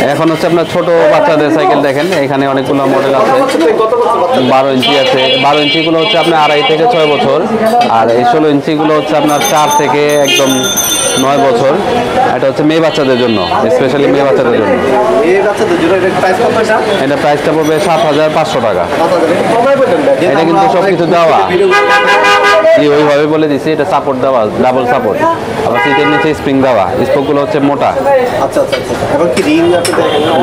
এখন হচ্ছে আপনার ছোট বাচ্চাদের সাইকেল দেখেন, এখানে অনেকগুলো মডেল আছে। 12 ইঞ্চি আছে, 12 ইঞ্চিগুলো হচ্ছে আপনার 2.5 থেকে 6 বছর, আর এই 16 ইঞ্চিগুলো হচ্ছে আপনার 4 থেকে একদম 9 বছর। এটা হচ্ছে মেয়ে বাচ্চাদের জন্য, স্পেশালি মেয়ে বাচ্চাদের জন্য। এটা প্রাইসটা পড়বে 7,500 টাকা। এটা কিন্তু সব কিছু দেওয়া, ওইভাবে বলে দিচ্ছি, এটা সাপোর্ট দেওয়া, ডাবল সাপোর্ট, আবার সিটের নিচে স্প্রিং দেওয়া, স্পোকগুলো হচ্ছে মোটা। আচ্ছা আচ্ছা আচ্ছা, এবং কি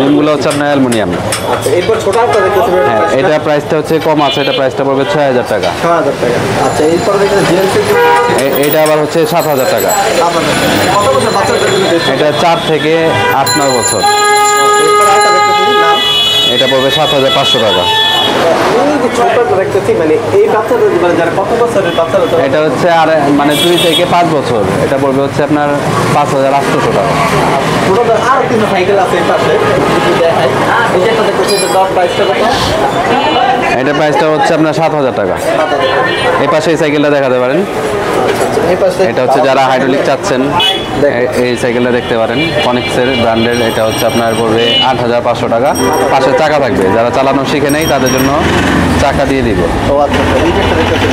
রিমগুলো হচ্ছে আপনার অ্যালুমিনিয়াম। আচ্ছা, এরপর ছোট একটা দেখতেছি। হ্যাঁ, এটা প্রাইসটা হচ্ছে কম আছে, এটা প্রাইসটা পড়বে 6,000 টাকা। 6,000 টাকা। আচ্ছা, এরপর দেখতেছি জেন্টসের এটা আবার হচ্ছে 7,000 টাকা। কত বছর বাচ্চাদের জন্য? এটা 4 থেকে 8-9 বছর। এরপর একটা দেখতেছি নাম, এটা পড়বে 7,500 টাকা। এই যে ছোটটা দেখতেছি, মানে এই বাচ্চাদের মানে যারা কত বছরের বাচ্চারা? এটা হচ্ছে আর মানে 2 থেকে 5 বছর, এটা পড়বে হচ্ছে আপনার 5,800 টাকা। ছোটদের আরো কিন্তু সাইকেল আছে এই পাশে, যদি দেখাই। এই যে একটা দেখতেছি, এটা দাম প্রাইসটা কত? এটা প্রাইসটা হচ্ছে আপনার 7,000 টাকা। এই পাশে এই সাইকেলটা দেখাতে পারেন। এই পাশে এটা হচ্ছে যারা হাইড্রোলিক চাচ্ছেন এই সাইকেলটা দেখতে পারেন, কনিক্সের ব্র্যান্ডের। এটা হচ্ছে আপনার পড়বে 8,500 টাকা। পাশে চাকা থাকবে, যারা চালানো শিখে নেই তাদের জন্য চাকা দিয়ে দিব। ও আচ্ছা আচ্ছা, এই যে একটা দেখতেছি,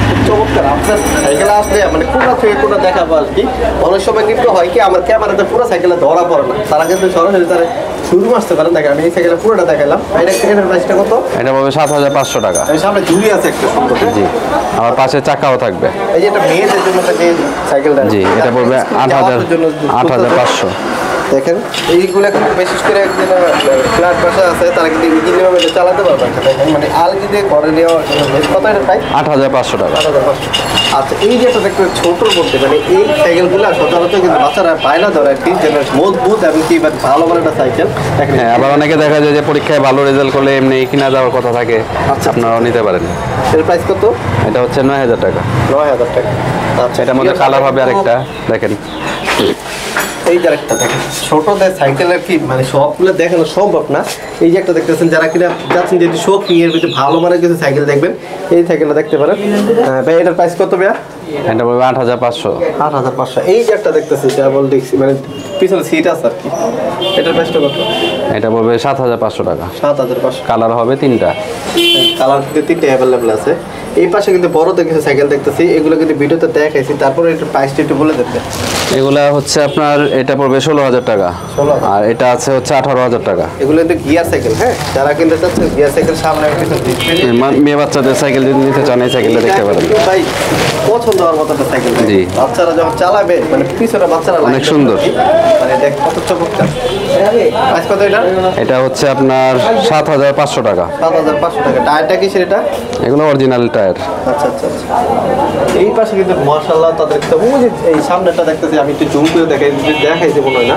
খুব চমৎকার। আপনার সাইকেল আসলে মানে কোনটা থেকে কোনটা দেখাবো আর কি। অনেক সময় কিন্তু হয় কি, আমার ক্যামেরাতে পুরো সাইকেলে ধরা পড়ে না, তারা কিন্তু সরাসরি তারা শুরু আসতে পারেন। দেখেন, আমি এই সাইকেলে পুরোটা দেখালাম। এটার প্রাইসটা কত? এটা পড়বে 7,500 টাকা। আমি সামনে ঝুড়ি আছে একটা সুন্দর। জি, আমার পাশে চাকাও থাকবে। এই যে এটা মেয়েদের জন্য যে সাইকেলটা, জি, এটা পড়বে 8,500। দেখেন এইগুলো কিন্তু বিশেষ করে একদিন ফ্ল্যাট বাসা আছে, তারা কিন্তু ইজিলি ভাবে চালাতে পারবে। দেখেন, মানে আলগি দিয়ে ঘরে নেওয়া কত এটা প্রাইস? 8,500 টাকা। 8,500। আচ্ছা, এই যে একটা দেখতে ছোটোর মধ্যে, মানে এই সাইকেলগুলো সচরাচর কিন্তু বাচ্চারা পায় না ধরে আর কি, যেন মজবুত এবং কি ভালো মানে একটা সাইকেল। দেখেন, হ্যাঁ, আবার অনেকে দেখা যায় যে পরীক্ষায় ভালো রেজাল্ট করলে এমনি কিনা যাওয়ার কথা থাকে, আপনারাও নিতে পারেন। এর প্রাইস কত? এটা হচ্ছে 9,000 টাকা। 9,000 টাকা। আচ্ছা, এটার মধ্যে কালার হবে আরেকটা, দেখেন। এই যে একটা দেখেন ছোটদের সাইকেলের কি মানে সবগুলো দেখানো সম্ভব না। এই যে একটা দেখতেছেন, যারা কিনা যাচ্ছেন যে শৌখিন এর ভিতরে ভালো মানের কিছু সাইকেল দেখবেন, এই সাইকেলটা দেখতে পারেন। ভাই, এটার প্রাইস কত ভাইয়া? এটা পড়বে 8,500। 8,500। এই যে একটা দেখতেছি, ডাবল ডিস্ক, মানে পিছনে সিট আছে আর কি, এটার প্রাইসটা কত? এটা পড়বে 7,500 টাকা। 7,500। কালার হবে 3টা। কালার কিন্তু 3টে অ্যাভেলেবেল আছে। এই পাশে কিন্তু বড়দের কিছু সাইকেল দেখতেছি, এগুলো কিন্তু ভিডিওতে দেখাইছি। তারপরে এটার প্রাইসটা একটু বলে দেবে। এগুলা হচ্ছে আপনার, এটা পড়বে 16,000 টাকা। 16,000। আর এটা আছে হচ্ছে 18,000 টাকা। এগুলো কিন্তু গিয়ার সাইকেল। হ্যাঁ, যারা কিনতে চাচ্ছেন গিয়ার সাইকেল, সামনে কিছু ডিসপ্লে, মেয়ে বাচ্চাদের সাইকেল যদি নিতে চান এই সাইকেলটা দেখতে পারেন। ভাই, পছন্দ হওয়ার মতো একটা সাইকেল। জি। বাচ্চারা যখন চালাবে, মানে পিছনে বাচ্চারা অনেক সুন্দর। মানে দেখ কত চমৎকার। প্রাইস কত এটা? এটা হচ্ছে আপনার 7,500 টাকা। 7,500 টাকা। টায়ারটা কি সেটা? এগুলো অরিজিনাল টায়ার। আচ্ছা আচ্ছা আচ্ছা। এই পাশে কিন্তু মাশাআল্লাহ তাদের একটা, ওই যে এই সামনেটা দেখতেছি, আমি একটু জুম করে দেখাইছি মনে হয় না।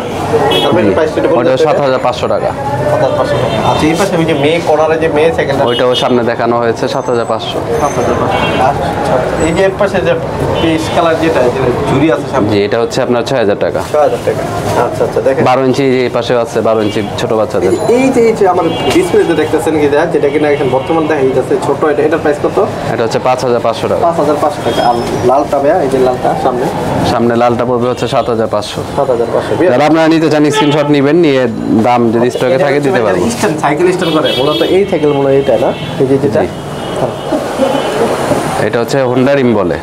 তারপরে একটু প্রাইসটা বলতে ওটা 7,500 টাকা। 7,500 টাকা। আচ্ছা, এই পাশে আমি যে মেয়ে কর্নারে যে মেয়ে সাইকেলটা, ওইটাও সামনে দেখানো হয়েছে 7,500। 7,500। আচ্ছা, এই যে এর পাশে যে পেস্ট কালার যেটা ঝুড়ি আছে সামনে, জি, এটা হচ্ছে আপনার 6,000 টাকা। 6,000 টাকা। আচ্ছা আচ্ছা, দেখেন 12 ইঞ্চি এই পাশেও আছে, 12 ইঞ্চি ছোট বাচ্চাদের। এই যে আমার ডিসপ্লেতে দেখতেছেন কি, যেটা কিনা এখন বর্তমান দেখা যাচ্ছে ছোট, এটার প্রাইস কত? এটা হচ্ছে 5,500 টাকা। 5,500 টাকা। আর লালটা ভাইয়া, এই যে লালটা সামনে, সামনে লালটা পড়বে হচ্ছে 7,500। 7,500। যারা আপনারা নিতে চান স্ক্রিনশট নেবেন, নিয়ে দাম যদি স্টকে থাকে দিতে পারবো। সাইকেল স্ট্যান্ড করে মূলত এই সাইকেল, মূলত এইটা না, এই যে যেটা। এটা হচ্ছে হোন্ডা রিম বলে।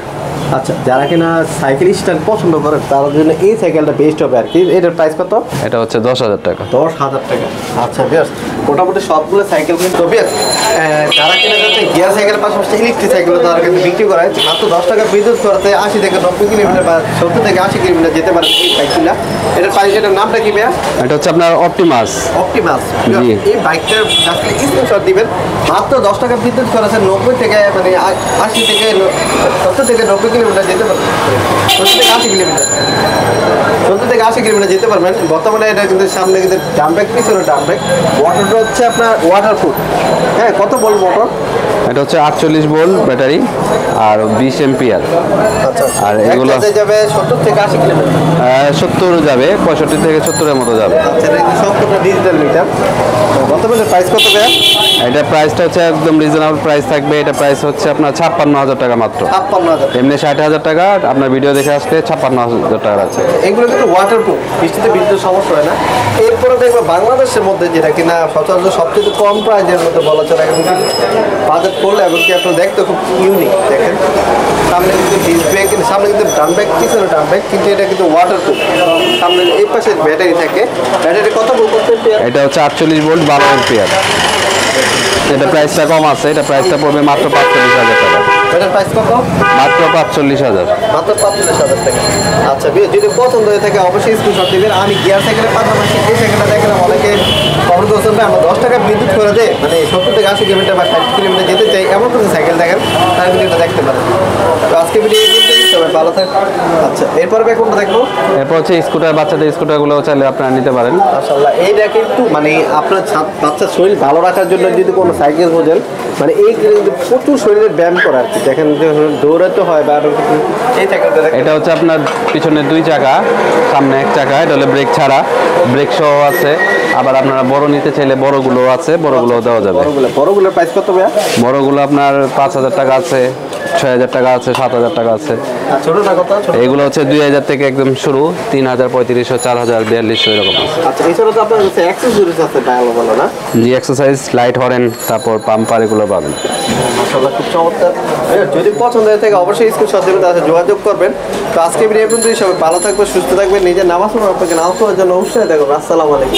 আচ্ছা, যারা কিনা সাইকেল স্ট্যান্ড পছন্দ করে তার জন্য এই সাইকেলটা বেস্ট হবে আর কি। এটার প্রাইস কত? এটা হচ্ছে 10,000 টাকা। 10,000 টাকা। আচ্ছা, বেশ, মোটামুটি সবগুলো সাইকেল কিন্তু বেশ। যারা কিনা যাচ্ছে গিয়ার সাইকেলের পাশাপাশি ইলেকট্রিক সাইকেল তারা কিন্তু বিক্রি করায় মাত্র 10 টাকা বিদ্যুৎ খরচে 80 থেকে 90 কিলোমিটার বা 70 থেকে 80 কিলোমিটার যেতে পারে এই সাইকেলটা। এটার প্রাইস, এটার নামটা কি ভাইয়া? এটা হচ্ছে আপনার অপটিমাস। অপটিমাস। জি। এই বাইকটার জাস্ট স্ক্রিনশট দিবেন, মাত্র 10 টাকা বিদ্যুৎ খরচে 90 থেকে মানে 80 থেকে 70 থেকে 90 কিলোমিটার যেতে পারবেন। 70 থেকে 80 কিলোমিটার, 70 থেকে 80 কিলোমিটার যেতে পারবেন। বর্তমানে এটা কিন্তু সামনে কিন্তু ডাম ব্রেক, পিছনে ডাম ব্রেক। ওয়াটারটা হচ্ছে আপনার ওয়াটারপ্রুফ। হ্যাঁ, কত বল মোটর? এটা হচ্ছে 48 ভোল্ট ব্যাটারি আর 20 এম্পিয়ার। আচ্ছা আর আর এগুলো এগুলো যাবে 70 থেকে 80 কিলোমিটার। 70 যাবে, 65 থেকে 70-এর মতো যাবে। আচ্ছা এটা সম্পূর্ণ ডিজিটাল মিটার। বর্তমানে প্রাইস কত ভাইয়া? এটা প্রাইসটা হচ্ছে একদম রিজনেবল প্রাইস থাকবে। এটা প্রাইস হচ্ছে আপনার 56,000 টাকা মাত্র। 56,000। এমনি 60,000 টাকা, আপনার ভিডিও দেখে আসলে 56,000 টাকা আছে। এগুলো কিন্তু ওয়াটারপ্রুফ, বৃষ্টিতে বিদ্যুৎ সমস্যা হয় না। এরপরে দেখবে বাংলাদেশের মধ্যে যেটা কিনা সচরাচর সবচেয়ে কম প্রাইজের মধ্যে বলা চলে, এবং বাজেট করলে এবং কি আপনার দেখতে খুব ইউনিক। দেখেন সামনে কিন্তু ডিস্ক ব্রেক, সামনে কিন্তু ডান ব্রেক, পিছনে ডান ব্রেক, কিন্তু এটা কিন্তু ওয়াটারপ্রুফ। সামনে এই পাশে ব্যাটারি থাকে। ব্যাটারি কত ভোল্ট করতে? এটা হচ্ছে 48 ভোল্ট 12 এম্পিয়ার। এটা প্রাইসটা কম আছে, এটা প্রাইসটা পড়বে মাত্র 45,000 টাকা। এটার প্রাইস কত? মাত্র 45,000। মাত্র 45,000 টাকা। আচ্ছা যদি পছন্দ হয়ে থাকে অবশ্যই স্ক্রিনশট দিবেন। আমি গিয়ার সাইকেলের পাশাপাশি এই সাইকেলটা দেখলাম অনেকে খবর করছেন ভাই আমরা 10 টাকা বিদ্যুৎ করে দেয়, মানে 70 থেকে 80 কিলোমিটার বা 60 কিলোমিটার যেতে চাই, এমন কোনো সাইকেল দেখেন তার ভিডিওটা দেখতে পারেন। তো আজকে ভিডিও সবাই ভালো থাকবেন। আচ্ছা এরপর ভাই কোনটা দেখবো? এরপর হচ্ছে স্কুটার, বাচ্চাদের স্কুটারগুলো চাইলে আপনারা নিতে পারেন। মাশাআল্লাহ এইটা কিন্তু মানে আপনার বাচ্চার শরীর ভালো রাখার জন্য যদি কোনো সাইকেল বোঝেন, মানে এই কিন্তু প্রচুর শরীরের ব্যায়াম করা আর কি। দেখেন যে দৌড়াতে হয় বা আরো কিছু, এই সাইকেলটা দেখেন। এটা হচ্ছে আপনার পিছনে 2 চাকা, সামনে 1 চাকা। এটা হলে ব্রেক ছাড়া, ব্রেক সহ আছে। আবার আপনারা বড় নিতে চাইলে বড়গুলো আছে, বড়গুলো দেওয়া যাবে। বড়গুলোর প্রাইস কত ভাইয়া? বড়গুলো আপনার 5,000 টাকা আছে, 6,000 টাকা আছে, 7,000 টাকা আছে। আর ছোটটা কত? এগুলো হচ্ছে 2,000 থেকে একদম শুরু, 3,000, 3,500, 4,000, 4,200 এরকম আছে। আচ্ছা এছাড়া তো আপনার কাছে অ্যাক্সেসরিজ আছে ভালো ভালো না? জি, এক্সারসাইজ, লাইট হরেন, তারপর পাম্পার, এগুলো পাবেন। মাশাআল্লাহ খুব চমৎকার। যদি পছন্দ হয়ে থাকে অবশ্যই স্ক্রিনশট দেবেন, তার সাথে যোগাযোগ করবেন। তো আজকে ভিডিও পর্যন্ত সবাই ভালো থাকবেন, সুস্থ থাকবেন, নিজের নামাজ পড়ার আপনাকে নামাজ পড়ার জন্য অবশ্যই দেখুন। আসসালামু আলাইকুম।